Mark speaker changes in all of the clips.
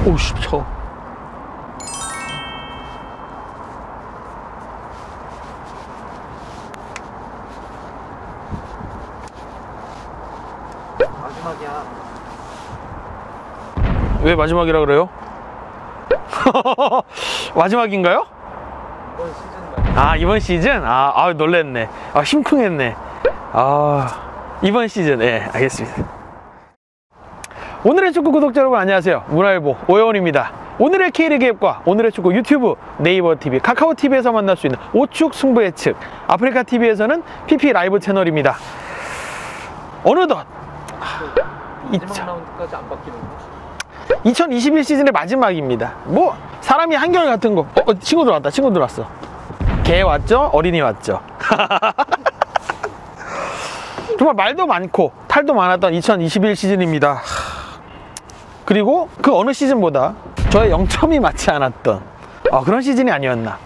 Speaker 1: 오씨 쳐.
Speaker 2: 마지막이야.
Speaker 1: 왜 마지막이라 그래요? 마지막인가요?
Speaker 2: 이번 시즌
Speaker 1: 아 이번 시즌? 아 놀랬네. 심쿵했네. 이번 시즌. 네 알겠습니다. 오늘의 축구 구독자 여러분 안녕하세요. 문화일보 오해원입니다. 오늘의 K리그 앱과 오늘의 축구 유튜브, 네이버 TV, 카카오 TV에서 만날 수 있는 오축 승부 예측, 아프리카 TV에서는 PP 라이브 채널입니다. 어느덧
Speaker 2: 마지막 라운드까지 안 바뀌는 거지.
Speaker 1: 2021 시즌의 마지막입니다. 뭐 사람이 한결같은 거. 친구 들어왔다. 친구 들어왔어. 개 왔죠? 어린이 왔죠? 정말 말도 많고 탈도 많았던 2021 시즌입니다. 그리고 그 어느 시즌보다 저의 0점이 맞지 않았던 그런 시즌이 아니었나.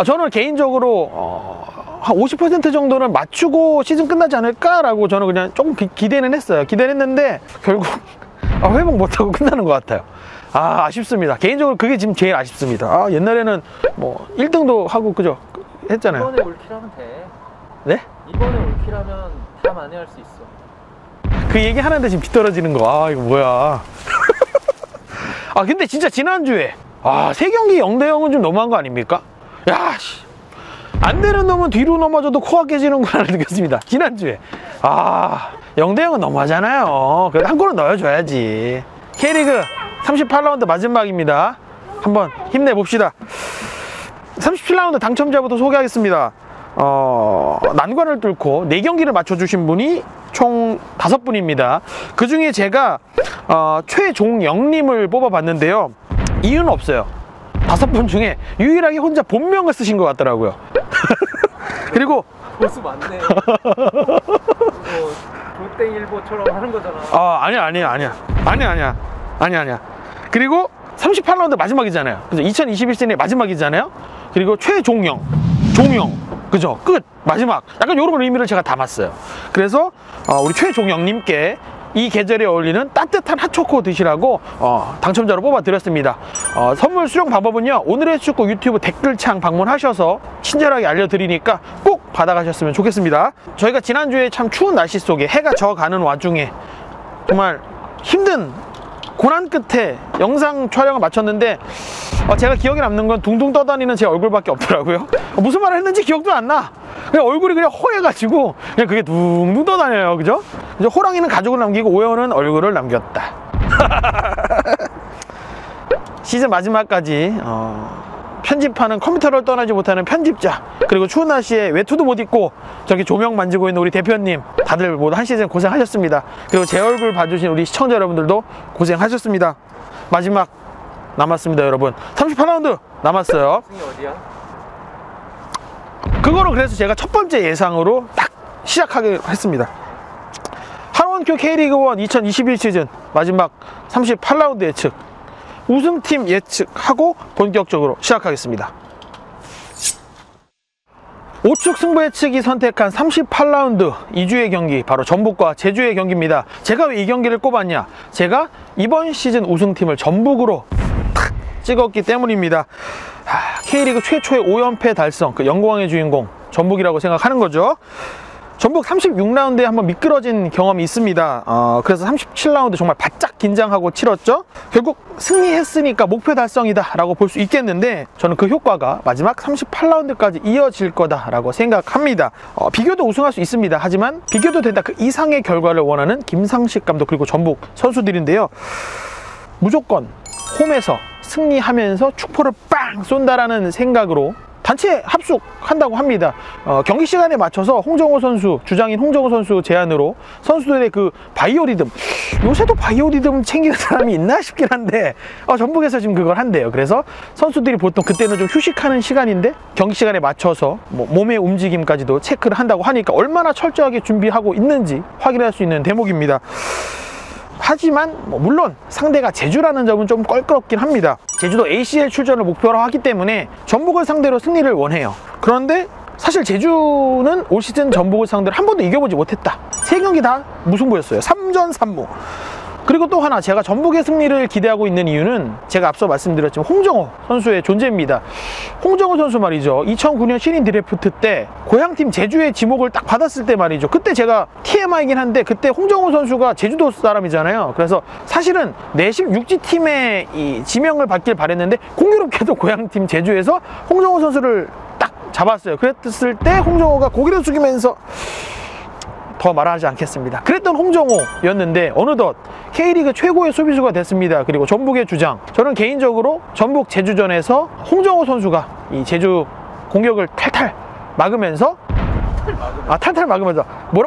Speaker 1: 저는 개인적으로 한 50% 정도는 맞추고 시즌 끝나지 않을까라고 저는 그냥 조금 기대는 했어요. 기대는 했는데 결국 회복 못하고 끝나는 것 같아요. 아쉽습니다. 개인적으로 그게 지금 제일 아쉽습니다. 옛날에는 뭐 1등도 하고 그죠? 했잖아요.
Speaker 2: 이번에 올킬하면 돼.
Speaker 1: 네?
Speaker 2: 이번에 올킬하면 다 만회할 수 있어.
Speaker 1: 그 얘기 하는데 지금 비떨어지는 거. 이거 뭐야. 근데 진짜 지난주에 3경기 0대0은 좀 너무한 거 아닙니까? 야 씨. 안 되는 놈은 뒤로 넘어져도 코가 깨지는구나 느꼈습니다. 지난주에 0대0은 너무하잖아요. 그래도 한 골은 넣어줘야지. K리그 38라운드 마지막입니다. 한번 힘내봅시다. 37라운드 당첨자부터 소개하겠습니다. 난관을 뚫고 4경기를 맞춰주신 분이 총 5분입니다. 그 중에 제가 최종영님을 뽑아봤는데요. 이유는 없어요. 5분 중에 유일하게 혼자 본명을 쓰신 것 같더라고요. 그리고
Speaker 2: 보수 맞네. 롯데일보처럼 하는 거잖아. 아니야. 그리고 38라운드 마지막이잖아요. 그죠? 2021 시즌의 마지막이잖아요. 그리고 최종영, 그죠? 끝, 마지막. 약간 이런 의미를 제가 담았어요. 그래서 우리 최종영님께 이 계절에 어울리는 따뜻한 핫초코 드시라고 당첨자로 뽑아드렸습니다. 선물 수령 방법은요, 오늘의 축구 유튜브 댓글창 방문하셔서 친절하게 알려드리니까 꼭 받아가셨으면 좋겠습니다. 저희가 지난주에 참 추운 날씨 속에 해가 져가는 와중에 정말 힘든 고난 끝에 영상 촬영을 마쳤는데 제가 기억에 남는 건 둥둥 떠다니는 제 얼굴밖에 없더라고요. 무슨 말을 했는지 기억도 안 나. 그냥 얼굴이 그냥 허해가지고 그냥 그게 둥둥 떠다녀요. 그죠? 이제 호랑이는 가족을 남기고 오해원은 얼굴을 남겼다. 시즌 마지막까지 편집하는 컴퓨터를 떠나지 못하는 편집자, 그리고 추운 날씨에 외투도 못 입고 저기 조명 만지고 있는 우리 대표님, 다들 모두 한 시즌 고생하셨습니다. 그리고 제 얼굴 봐주신 우리 시청자 여러분들도 고생하셨습니다. 마지막 남았습니다. 여러분 38라운드 남았어요. 승이 어디야?
Speaker 1: 그거를 그래서 제가 첫 번째 예상으로 딱 시작하게 했습니다. 하원큐 K리그1 2021 시즌 마지막 38라운드 예측, 우승팀 예측하고 본격적으로 시작하겠습니다. 오축 승부 예측이 선택한 38라운드 2주의 경기, 바로 전북과 제주의 경기입니다. 제가 왜 이 경기를 꼽았냐? 제가 이번 시즌 우승팀을 전북으로 탁 찍었기 때문입니다. K리그 최초의 5연패 달성, 그 영광의 주인공 전북이라고 생각하는 거죠. 전북 36라운드에 한번 미끄러진 경험이 있습니다. 그래서 37라운드 정말 바짝 긴장하고 치렀죠. 결국 승리했으니까 목표 달성이다 라고 볼 수 있겠는데, 저는 그 효과가 마지막 38라운드까지 이어질 거다 라고 생각합니다. 비교도 우승할 수 있습니다. 하지만 비교도 된다 그 이상의 결과를 원하는 김상식 감독 그리고 전북 선수들인데요, 무조건 홈에서 승리하면서 축포를 빵 쏜다라는 생각으로 단체 합숙한다고 합니다. 경기 시간에 맞춰서 홍정호 선수, 주장인 홍정호 선수 제안으로 선수들의 그 바이오리듬, 요새도 바이오리듬 챙기는 사람이 있나 싶긴 한데 전북에서 지금 그걸 한대요. 그래서 선수들이 보통 그때는 좀 휴식하는 시간인데 경기 시간에 맞춰서 몸의 움직임까지도 체크를 한다고 하니까 얼마나 철저하게 준비하고 있는지 확인할 수 있는 대목입니다. 하지만 물론 상대가 제주라는 점은 좀 껄끄럽긴 합니다. 제주도 ACL 출전을 목표로 하기 때문에 전북을 상대로 승리를 원해요. 그런데 사실 제주는 올 시즌 전북을 상대로 한 번도 이겨보지 못했다. 3경기 다 무승부였어요. 3전 3무.
Speaker 2: 그리고 또 하나 제가 전북의 승리를 기대하고 있는 이유는 제가 앞서 말씀드렸지만 홍정호 선수의 존재입니다. 홍정호 선수 말이죠. 2009년 신인 드래프트 때 고향팀 제주의 지목을 딱 받았을 때 말이죠. 그때 제가 TMI이긴 한데 그때 홍정호 선수가 제주도 사람이잖아요. 그래서 사실은 내심 육지팀의 이 지명을 받길 바랬는데 공교롭게도 고향팀 제주에서 홍정호 선수를 딱 잡았어요. 그랬을 때 홍정호가 고개를 숙이면서 더 말하지 않겠습니다. 그랬던 홍정호였는데 어느덧 K리그 최고의 수비수가 됐습니다. 그리고 전북의 주장. 저는 개인적으로 전북 제주전에서 홍정호 선수가 이 제주 공격을 탈탈 막으면서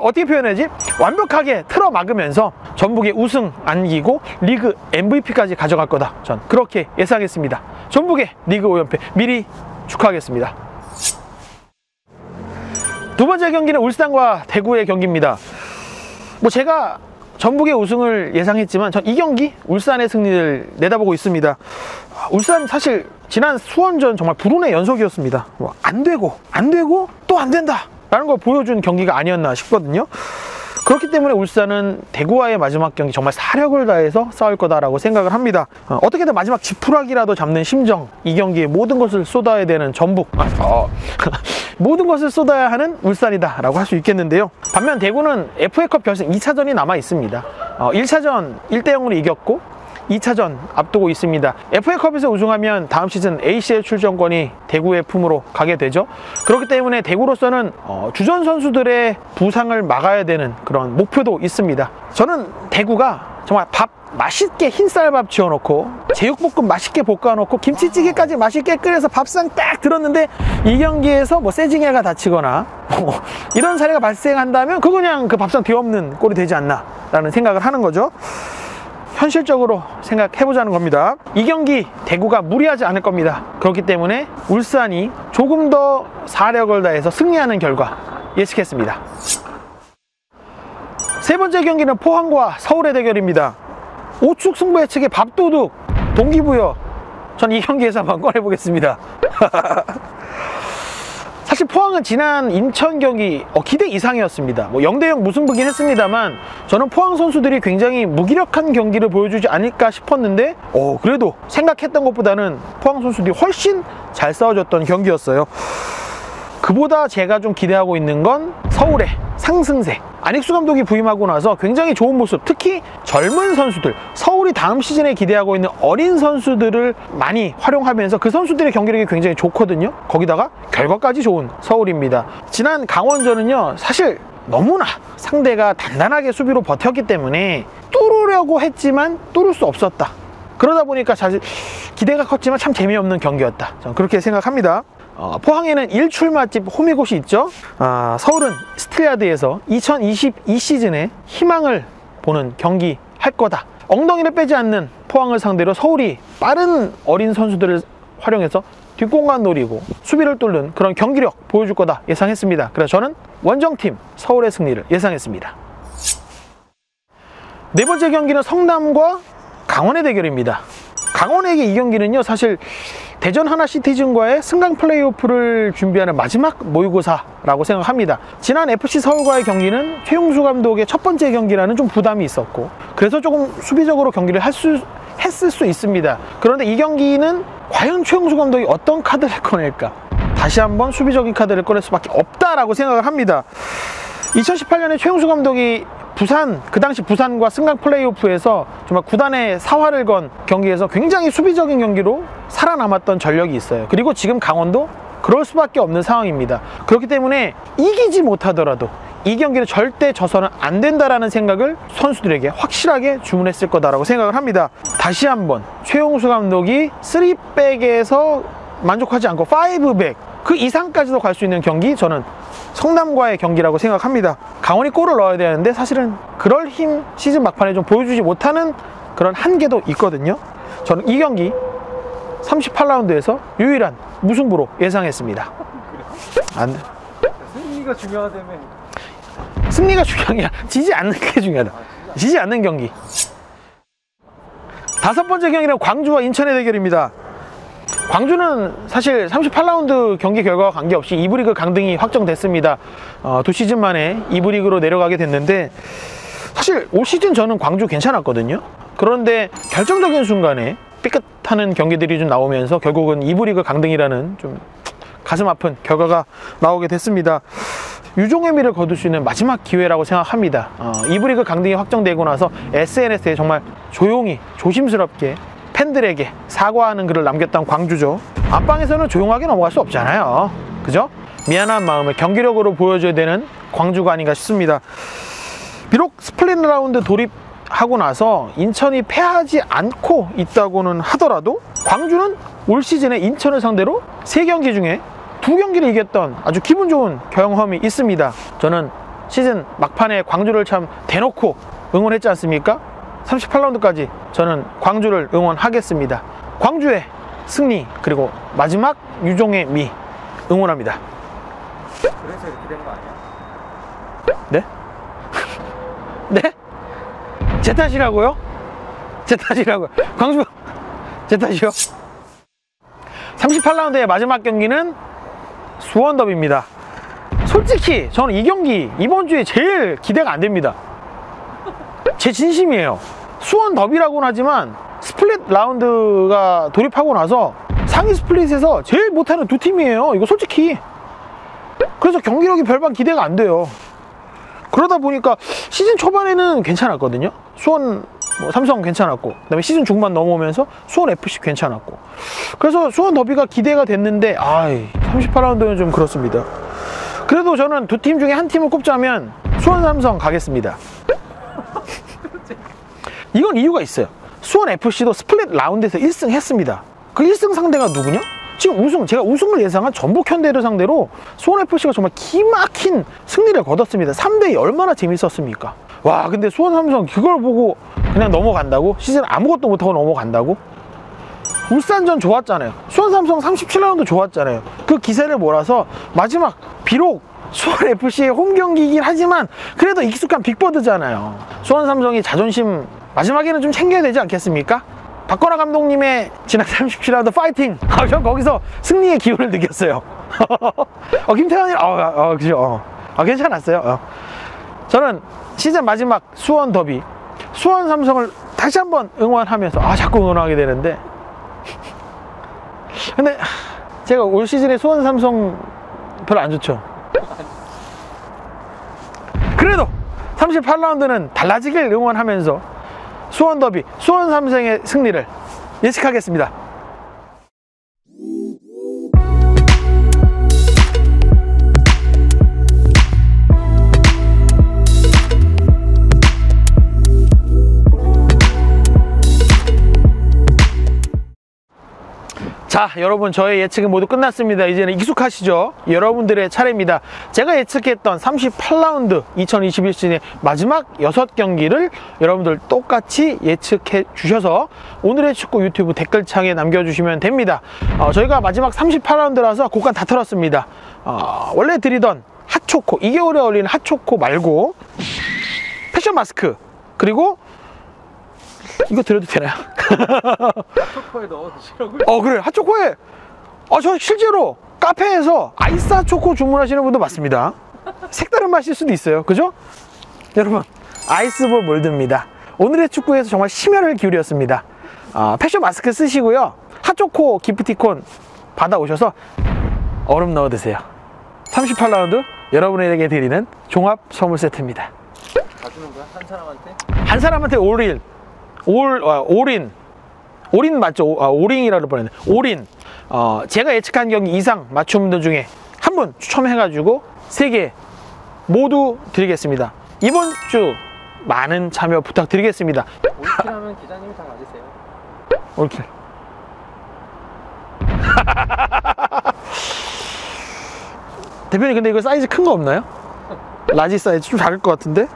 Speaker 2: 어떻게 표현해야지? 완벽하게 틀어 막으면서 전북의 우승 안기고 리그 MVP까지 가져갈 거다. 전 그렇게 예상했습니다. 전북의 리그 5연패 미리 축하하겠습니다. 두 번째 경기는 울산과 대구의 경기입니다. 뭐 제가 전북의 우승을 예상했지만 전 이 경기 울산의 승리를 내다보고 있습니다. 울산 사실 지난 수원전 정말 불운의 연속이었습니다. 뭐 안 되고 또 안 된다 라는 걸 보여준 경기가 아니었나 싶거든요. 그렇기 때문에 울산은 대구와의 마지막 경기 정말 사력을 다해서 싸울 거다라고 생각을 합니다. 어떻게든 마지막 지푸라기라도 잡는 심정, 이 경기에 모든 것을 쏟아야 되는 전북, 모든 것을 쏟아야 하는 울산이다 라고 할 수 있겠는데요. 반면 대구는 FA컵 결승 2차전이 남아 있습니다. 1차전 1대0으로 이겼고 2차전 앞두고 있습니다. FA컵에서 우승하면 다음 시즌 ACL 출전권이 대구의 품으로 가게 되죠. 그렇기 때문에 대구로서는 주전 선수들의 부상을 막아야 되는 그런 목표도 있습니다. 저는 대구가 정말 밥 맛있게 흰쌀밥 지어놓고 제육볶음 맛있게 볶아놓고 김치찌개까지 맛있게 끓여서 밥상 딱 들었는데 이 경기에서 뭐 세징야가 다치거나 이런 사례가 발생한다면 그거 그냥 그 밥상 뒤엎는 꼴이 되지 않나 라는 생각을 하는 거죠. 현실적으로 생각해보자는 겁니다. 이 경기 대구가 무리하지 않을 겁니다. 그렇기 때문에 울산이 조금 더 사력을 다해서 승리하는 결과 예측했습니다. 세 번째 경기는 포항과 서울의 대결입니다. 오축 승부 예측의 밥도둑 동기부여, 전 이 경기에서 한번 꺼내보겠습니다. 사실 포항은 지난 인천 경기 기대 이상이었습니다. 뭐 0대0 무승부긴 했습니다만 저는 포항 선수들이 굉장히 무기력한 경기를 보여주지 않을까 싶었는데 그래도 생각했던 것보다는 포항 선수들이 훨씬 잘 싸워줬던 경기였어요. 그보다 제가 좀 기대하고 있는 건 서울의 상승세. 안익수 감독이 부임하고 나서 굉장히 좋은 모습, 특히 젊은 선수들, 서울이 다음 시즌에 기대하고 있는 어린 선수들을 많이 활용하면서 그 선수들의 경기력이 굉장히 좋거든요. 거기다가 결과까지 좋은 서울입니다. 지난 강원전은요, 사실 너무나 상대가 단단하게 수비로 버텼기 때문에 뚫으려고 했지만 뚫을 수 없었다. 그러다 보니까 사실 기대가 컸지만 참 재미없는 경기였다. 저는 그렇게 생각합니다. 포항에는 일출 맛집 호미곶이 있죠. 서울은 스틸야드에서 2022 시즌에 희망을 보는 경기 할 거다. 엉덩이를 빼지 않는 포항을 상대로 서울이 빠른 어린 선수들을 활용해서 뒷공간 노리고 수비를 뚫는 그런 경기력 보여줄 거다 예상했습니다. 그래서 저는 원정팀 서울의 승리를 예상했습니다. 네 번째 경기는 성남과 강원의 대결입니다. 강원에게 이 경기는요, 사실 대전 하나시티즌과의 승강 플레이오프를 준비하는 마지막 모의고사라고 생각합니다. 지난 FC 서울과의 경기는 최용수 감독의 첫 번째 경기라는 좀 부담이 있었고, 그래서 조금 수비적으로 경기를 했을 수 있습니다. 그런데 이 경기는 과연 최용수 감독이 어떤 카드를 꺼낼까? 다시 한번 수비적인 카드를 꺼낼 수밖에 없다라고 생각을 합니다. 2018년에 최용수 감독이 그 당시 부산과 승강 플레이오프에서 정말 구단의 사활을 건 경기에서 굉장히 수비적인 경기로 살아남았던 전력이 있어요. 그리고 지금 강원도 그럴 수밖에 없는 상황입니다. 그렇기 때문에 이기지 못하더라도 이 경기는 절대 져서는 안 된다라는 생각을 선수들에게 확실하게 주문했을 거다라고 생각을 합니다. 다시 한번 최용수 감독이 3백에서 만족하지 않고 5백 그 이상까지도 갈 수 있는 경기, 저는 성남과의 경기라고 생각합니다. 강원이 골을 넣어야 되는데 사실은 그럴 힘 시즌 막판에 좀 보여주지 못하는 그런 한계도 있거든요. 저는 이 경기 38라운드에서 유일한 무승부로 예상했습니다.
Speaker 1: 승리가 중요하다며.
Speaker 2: 승리가 중요한 게 아니라 지지 않는 게 중요하다. 지지 않는 경기. 다섯 번째 경기는 광주와 인천의 대결입니다. 광주는 사실 38라운드 경기 결과와 관계없이 2부 리그 강등이 확정됐습니다. 2시즌 만에 2부 리그로 내려가게 됐는데, 사실 올 시즌 저는 광주 괜찮았거든요. 그런데 결정적인 순간에 삐끗하는 경기들이 좀 나오면서 결국은 2부 리그 강등이라는 좀 가슴 아픈 결과가 나오게 됐습니다. 유종의 미를 거둘 수 있는 마지막 기회라고 생각합니다. 2부 리그 강등이 확정되고 나서 SNS에 정말 조용히 조심스럽게 팬들에게 사과하는 글을 남겼던 광주죠. 안방에서는 조용하게 넘어갈 수 없잖아요. 그죠? 미안한 마음을 경기력으로 보여줘야 되는 광주가 아닌가 싶습니다. 비록 스플릿 라운드 돌입하고 나서 인천이 패하지 않고 있다고는 하더라도 광주는 올 시즌에 인천을 상대로 3경기 중에 2경기를 이겼던 아주 기분 좋은 경험이 있습니다. 저는 시즌 막판에 광주를 참 대놓고 응원했지 않습니까? 38라운드까지 저는 광주를 응원하겠습니다. 광주의 승리, 그리고 마지막 유종의 미 응원합니다.
Speaker 3: 그래서 이렇게 된 거 아니야?
Speaker 2: 네? 네? 제 탓이라고요? 제 탓이라고요. 광주 제 탓이요? 38라운드의 마지막 경기는 수원 더비입니다. 솔직히 저는 이 경기 이번 주에 제일 기대가 안 됩니다. 제 진심이에요. 수원 더비라고는 하지만 스플릿 라운드가 돌입하고 나서 상위 스플릿에서 제일 못하는 두 팀이에요. 이거 솔직히. 그래서 경기력이 별반 기대가 안 돼요. 그러다 보니까 시즌 초반에는 괜찮았거든요. 수원 삼성 괜찮았고, 그 다음에 시즌 중반 넘어오면서 수원 FC 괜찮았고, 그래서 수원 더비가 기대가 됐는데 38라운드는 좀 그렇습니다. 그래도 저는 두 팀 중에 한 팀을 꼽자면 수원 삼성 가겠습니다. 이건 이유가 있어요. 수원 FC도 스플릿 라운드에서 1승 했습니다. 그 1승 상대가 누구냐? 지금 제가 우승을 예상한 전북 현대를 상대로 수원 FC가 정말 기막힌 승리를 거뒀습니다. 3대2 얼마나 재밌었습니까? 와, 근데 수원 삼성 그걸 보고 그냥 넘어간다고? 시즌 아무것도 못하고 넘어간다고? 울산전 좋았잖아요. 수원 삼성 37라운드 좋았잖아요. 그 기세를 몰아서 마지막, 비록 수원 FC의 홈 경기이긴 하지만 그래도 익숙한 빅버드잖아요. 수원 삼성이 자존심 마지막에는 좀 챙겨야 되지 않겠습니까? 박건하 감독님의 지난 37라운드 파이팅! 전 거기서 승리의 기운을 느꼈어요. 김태환이, 그죠? 괜찮았어요. 저는 시즌 마지막 수원 더비, 수원 삼성을 다시 한번 응원하면서, 자꾸 응원하게 되는데. 근데 제가 올 시즌에 수원 삼성 별로 안 좋죠. 그래도 38라운드는 달라지길 응원하면서 수원 더비, 수원 삼성의 승리를 예측하겠습니다. 자, 여러분, 저의 예측은 모두 끝났습니다. 이제는 익숙하시죠? 여러분들의 차례입니다. 제가 예측했던 38라운드 2021 시즌의 마지막 6경기를 여러분들 똑같이 예측해 주셔서 오늘의 축구 유튜브 댓글창에 남겨주시면 됩니다. 저희가 마지막 38라운드라서 곡간 다 털었습니다. 원래 드리던 핫초코, 2개월에 어울리는 핫초코 말고 패션 마스크, 그리고 이거 드려도 되나요?
Speaker 3: 핫초코에 넣어 드시라고요?
Speaker 2: 그래, 핫초코에 저 실제로 카페에서 아이스 핫초코 주문하시는 분도 많습니다. 색다른 맛일 수도 있어요. 그죠? 여러분, 아이스볼 몰드입니다. 오늘의 축구에서 정말 심혈을 기울였습니다. 패션 마스크 쓰시고요, 핫초코 기프티콘 받아오셔서 얼음 넣어 드세요. 38라운드 여러분에게 드리는 종합 선물 세트입니다.
Speaker 3: 다 주는 거야? 한 사람한테?
Speaker 2: 한 사람한테 올인 맞죠? 올인이라고 뻔했네. 올인. 제가 예측한 경기 이상 맞춘 분들 중에 한 분 추첨해가지고 3개 모두 드리겠습니다. 이번 주 많은 참여 부탁드리겠습니다.
Speaker 3: 올킬하면 기자님이 다 맞으세요.
Speaker 2: 올킬. 대표님, 근데 이거 사이즈 큰 거 없나요? 라지 사이즈 좀 작을 것 같은데?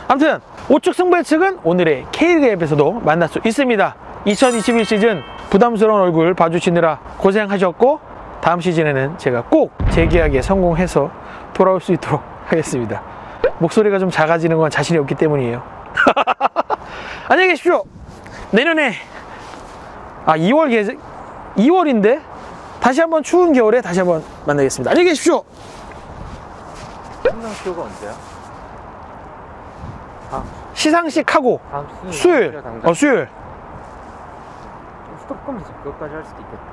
Speaker 2: 아무튼 우측 승부 예측은 오늘의 K리그 앱에서도 만날 수 있습니다. 2021 시즌 부담스러운 얼굴 봐주시느라 고생하셨고, 다음 시즌에는 제가 꼭 재계약에 성공해서 돌아올 수 있도록 하겠습니다. 목소리가 좀 작아지는 건 자신이 없기 때문이에요. 안녕히 계십시오. 내년에 2월인데 다시 한번 추운 겨울에 다시 한번 만나겠습니다. 안녕히 계십시오.
Speaker 3: 한강 쇼가 언제야?
Speaker 1: 시상식 하고
Speaker 3: 다음
Speaker 1: 수요일.
Speaker 3: 당장
Speaker 1: 수요일.
Speaker 3: 수도권에서 그것까지 할 수도 있겠다.